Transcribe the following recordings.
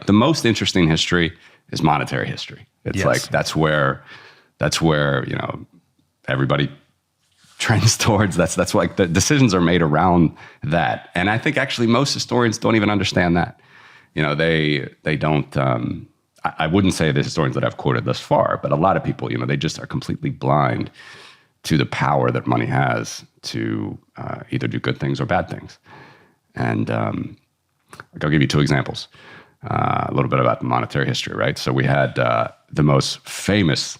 the most interesting history is monetary history. It's like, that's where, everybody trends towards. That's like the decisions are made around that. And I think actually most historians don't even understand that. They don't, I wouldn't say the historians that I've quoted thus far, but a lot of people, they just are completely blind to the power that money has to either do good things or bad things. And I'll give you two examples. A little bit about the monetary history, right? So we had the most famous,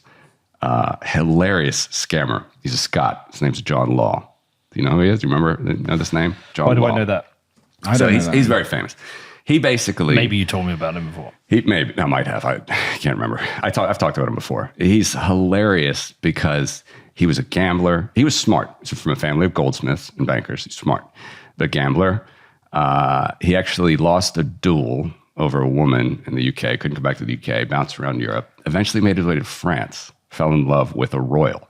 hilarious scammer. He's a Scot. His name's John Law. Do you know who he is? Do you know this name? John Law. Why do I know that? He's very famous. He basically... Maybe you told me about him before. I might have. I can't remember. I've talked about him before. He's hilarious because he was a gambler. He was smart. He's from a family of goldsmiths and bankers. He's smart. The gambler. He actually lost a duel over a woman in the UK, couldn't come back to the UK, bounced around Europe, eventually made his way to France, fell in love with a royal,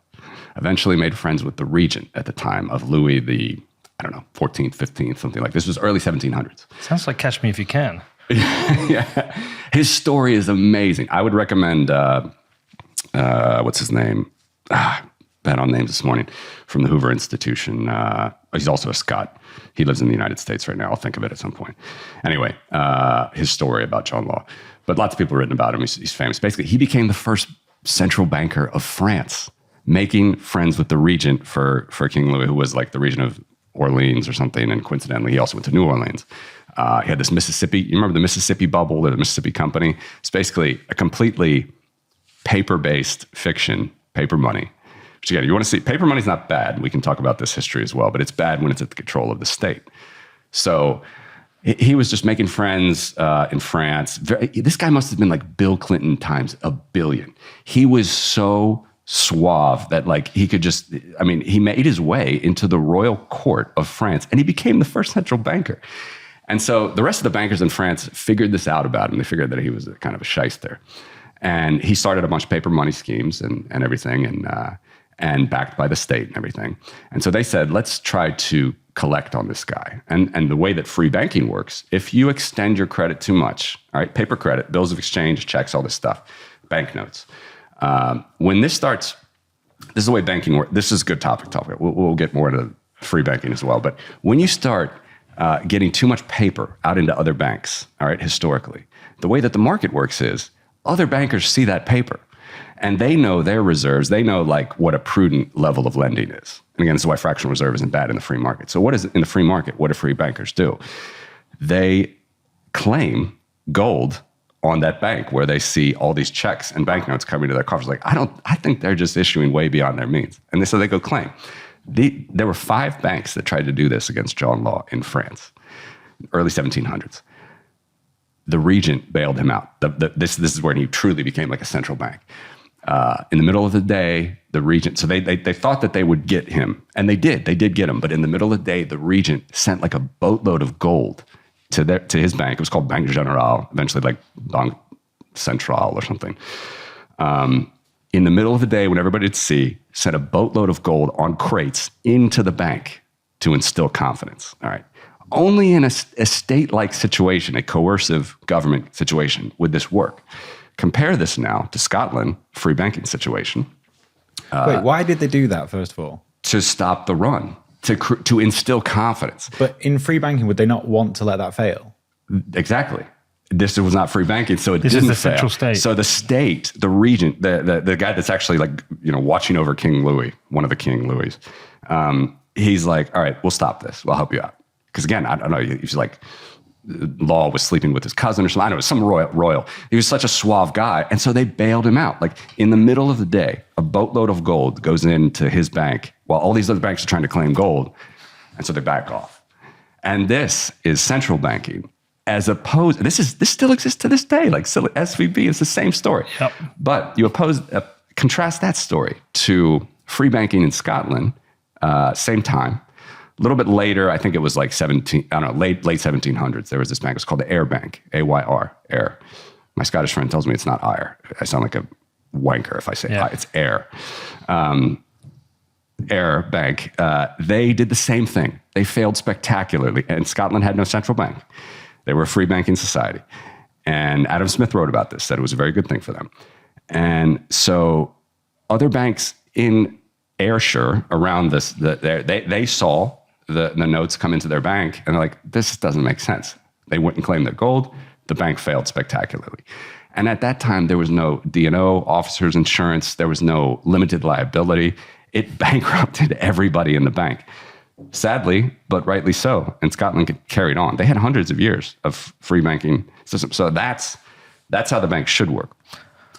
eventually made friends with the regent at the time of Louis the, 14th, 15th, something like this. This was early 1700s. Sounds like Catch Me If You Can. Yeah. His story is amazing. I would recommend, what's his name? Bad on names this morning, from the Hoover Institution. He's also a Scot. He lives in the United States right now. I'll think of it at some point. Anyway, his story about John Law. But lots of people have written about him. He's famous. Basically, he became the first central banker of France, making friends with the regent for King Louis, who was like the regent of Orleans or something. And coincidentally, he also went to New Orleans. He had this Mississippi, you remember the Mississippi bubble, or the Mississippi Company? It's basically a completely paper-based fiction, paper money. Which again, you want to see, paper money's not bad. We can talk about this history as well, but it's bad when it's at the control of the state. So he was just making friends in France. This guy must have been like Bill Clinton times a billion. He was so suave that like he could just, he made his way into the royal court of France and he became the first central banker. And so the rest of the bankers in France figured this out about him. They figured that he was kind of a shyster. And he started a bunch of paper money schemes and everything, and backed by the state and everything. And so they said, let's try to collect on this guy. And the way that free banking works, if you extend your credit too much, all right, paper credit, bills of exchange, checks, all this stuff, banknotes. When this starts, this is the way banking works. This is a good topic. We'll get more into free banking as well. But when you start getting too much paper out into other banks, all right, historically, the way that the market works is other bankers see that paper. And they know their reserves. They know like what a prudent level of lending is. And again, this is why fractional reserve isn't bad in the free market. So what is it in the free market? What do free bankers do? They claim gold on that bank where they see all these checks and banknotes coming to their coffers. Like, I think they're just issuing way beyond their means. And so they go claim. There were 5 banks that tried to do this against John Law in France, early 1700s. The regent bailed him out. This is where he truly became like a central bank. In the middle of the day, the regent, so they thought that they would get him, and they did get him. But in the middle of the day, the regent sent like a boatload of gold to his bank. It was called Banque Générale, eventually like Banque Centrale or something. In the middle of the day, when everybody would see, sent a boatload of gold on crates into the bank to instill confidence. All right. Only in a state-like situation, a coercive government situation, would this work. Compare this now to Scotland, free banking situation. Wait, why did they do that, first of all? To stop the run, to instill confidence. But in free banking, would they not want to let that fail? Exactly. This was not free banking, so it didn't fail. This is the central state. So the state, the regent, the guy that's actually like, watching over King Louis, one of the King Louis, he's like, all right, we'll stop this. We'll help you out. Because again, I don't know, he's like, Law was sleeping with his cousin or something. I don't know, some royal. He was such a suave guy. And so they bailed him out. Like in the middle of the day, a boatload of gold goes into his bank while all these other banks are trying to claim gold. And so they back off. And this is central banking as opposed, this still exists to this day. Like SVB is the same story. Yep. But you contrast that story to free banking in Scotland, same time. A little bit later, I think it was like late 1700s, there was this bank. It was called the Ayr Bank, A-Y-R, Ayr. My Scottish friend tells me it's not Ayr. I sound like a wanker if I say it's Ayr. Ayr Bank, they did the same thing. They failed spectacularly, and Scotland had no central bank. They were a free banking society. And Adam Smith wrote about this, said it was a very good thing for them. And so other banks in Ayrshire around this, they saw the notes come into their bank, and they're like, this doesn't make sense. They wouldn't claim their gold. The bank failed spectacularly. And at that time, there was no D&O, officers insurance. There was no limited liability. It bankrupted everybody in the bank. Sadly, but rightly so. And Scotland carried on. They had hundreds of years of free banking system. So that's how the bank should work.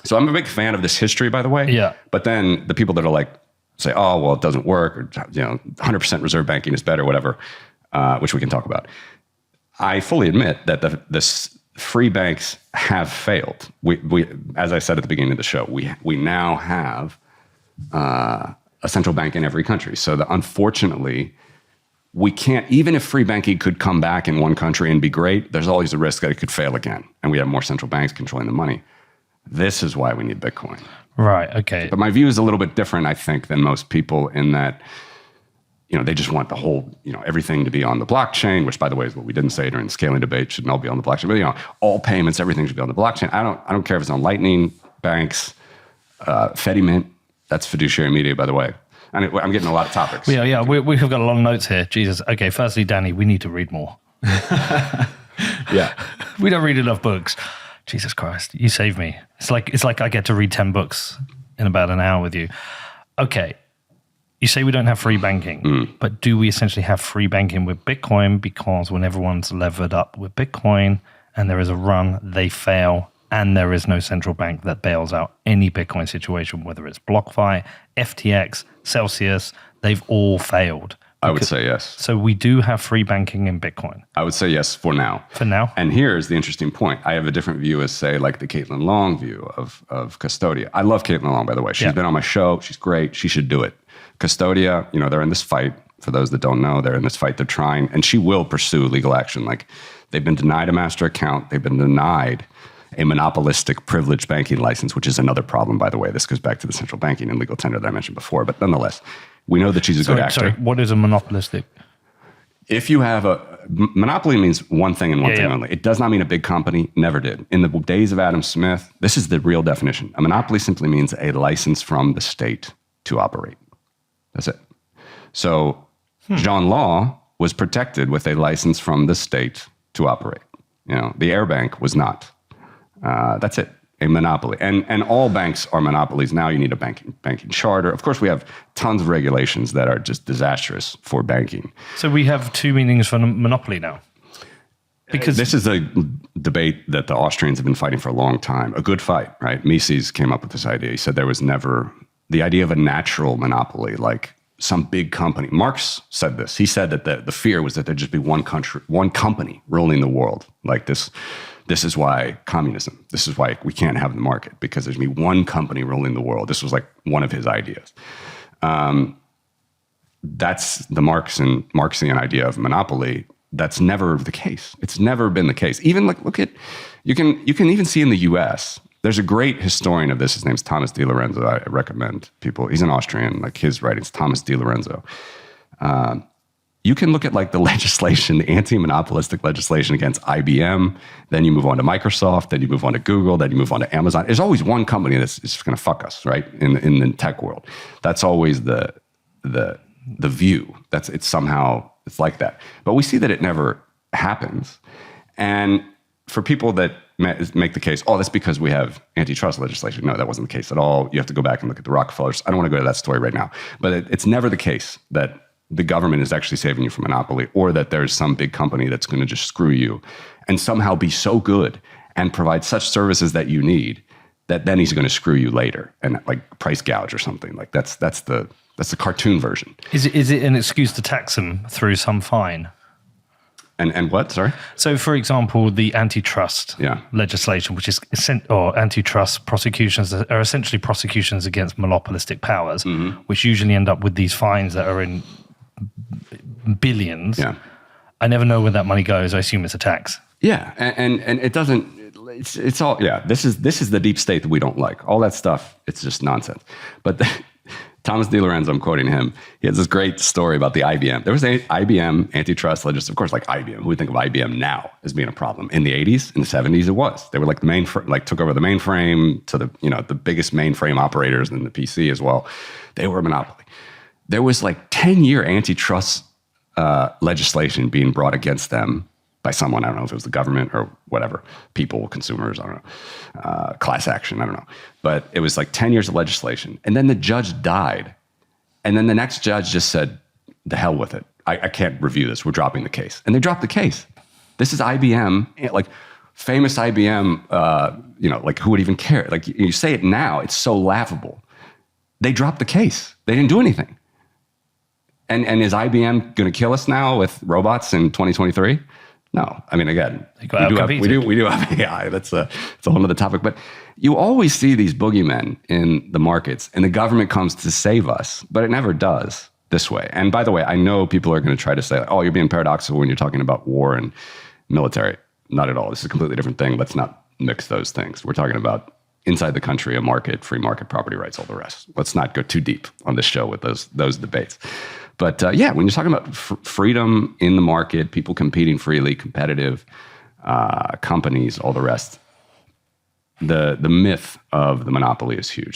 So I'm a big fan of this history, by the way. Yeah. But then the people that are like, say, oh, well, it doesn't work, or 100% reserve banking is better, whatever, which we can talk about. I fully admit that the free banks have failed. We, as I said at the beginning of the show, we now have a central bank in every country. So unfortunately, we can't, even if free banking could come back in one country and be great, there's always a risk that it could fail again. And we have more central banks controlling the money. This is why we need Bitcoin. Right, okay. But my view is a little bit different, I think, than most people in that, they just want the whole, everything to be on the blockchain, which, by the way, is what we didn't say during the scaling debate, shouldn't all be on the blockchain. But, all payments, everything should be on the blockchain. I don't care if it's on Lightning, banks, Fedimint. That's fiduciary media, by the way. And I'm getting a lot of topics. Yeah, we have got a lot of notes here. Jesus. Okay, firstly, Danny, we need to read more. Yeah. We don't read enough books. Jesus Christ, you saved me. It's like I get to read 10 books in about an hour with you. Okay, you say we don't have free banking, but do we essentially have free banking with Bitcoin? Because when everyone's levered up with Bitcoin and there is a run, they fail, and there is no central bank that bails out any Bitcoin situation, whether it's BlockFi, FTX, Celsius, they've all failed. I would say yes. So we do have free banking in Bitcoin. I would say yes for now. For now? And here's the interesting point. I have a different view as, say, like the Caitlin Long view of Custodia. I love Caitlin Long, by the way. She's been on my show. She's great. She should do it. Custodia, they're in this fight. For those that don't know, they're in this fight. They're trying, and she will pursue legal action. Like, they've been denied a master account. They've been denied a monopolistic privileged banking license, which is another problem, by the way. This goes back to the central banking and legal tender that I mentioned before. But nonetheless, we know that she's a good actor. Sorry, what is a monopolistic? If you have monopoly means one thing and one thing only. It does not mean a big company, never did. In the days of Adam Smith, this is the real definition. A monopoly simply means a license from the state to operate. That's it. So John Law was protected with a license from the state to operate. The Air Bank was not. That's it. A monopoly. And all banks are monopolies. Now you need a banking charter. Of course, we have tons of regulations that are just disastrous for banking. So we have two meanings for monopoly now. Because this is a debate that the Austrians have been fighting for a long time. A good fight, right? Mises came up with this idea. He said there was never the idea of a natural monopoly, like some big company. Marx said this. He said that the fear was that there'd just be one company ruling the world. Like this is why communism, this is why we can't have the market, because there's going to be one company ruling the world. This was like one of his ideas. That's the Marxian idea of monopoly. That's never the case. It's never been the case. Even you can even see in the US, there's a great historian of this. His name's Thomas Di Lorenzo. I recommend people. He's an Austrian, like his writings, Thomas Di Lorenzo. You can look at like the legislation, the anti-monopolistic legislation against IBM. Then you move on to Microsoft. Then you move on to Google. Then you move on to Amazon. There's always one company that's going to fuck us, right? In the tech world, that's always the view. It's like that. But we see that it never happens. And for people that make the case, that's because we have antitrust legislation. No, that wasn't the case at all. You have to go back and look at the Rockefellers. I don't want to go to that story right now. But it's never the case that the government is actually saving you from monopoly, or that there's some big company that's going to just screw you and somehow be so good and provide such services that you need that then he's going to screw you later and like price gouge or something. Like that's the cartoon version. Is it an excuse to tax them through some fine? And what? Sorry? So, for example, the antitrust legislation, which is antitrust prosecutions are essentially prosecutions against monopolistic powers, which usually end up with these fines that are in billions. Yeah. I never know where that money goes. I assume it's a tax. Yeah, and it doesn't. It's all. Yeah, this is the deep state that we don't like. All that stuff. It's just nonsense. But Thomas DiLorenzo, I'm quoting him. He has this great story about the IBM. There was an IBM antitrust legislation. Of course, like IBM. Who would think of IBM now as being a problem? In the 80s, in the 70s, it was. They were like the took over the mainframe to the biggest mainframe operators in the PC as well. They were a monopoly. There was like 10-year antitrust legislation being brought against them by someone. I don't know if it was the government or whatever, people, consumers, I don't know, class action, I don't know. But it was like 10 years of legislation. And then the judge died. And then the next judge just said, the hell with it. I can't review this. We're dropping the case. And they dropped the case. This is IBM, like famous IBM, like who would even care? Like you say it now, it's so laughable. They dropped the case. They didn't do anything. And is IBM going to kill us now with robots in 2023? No. I mean, again, we do have AI. It's a whole other topic. But you always see these boogeymen in the markets, and the government comes to save us, but it never does this way. And by the way, I know people are going to try to say, oh, you're being paradoxical when you're talking about war and military. Not at all. This is a completely different thing. Let's not mix those things. We're talking about inside the country, a market, free market, property rights, all the rest. Let's not go too deep on this show with those debates. But when you're talking about freedom in the market, people competing freely, competitive companies, all the rest, the myth of the monopoly is huge.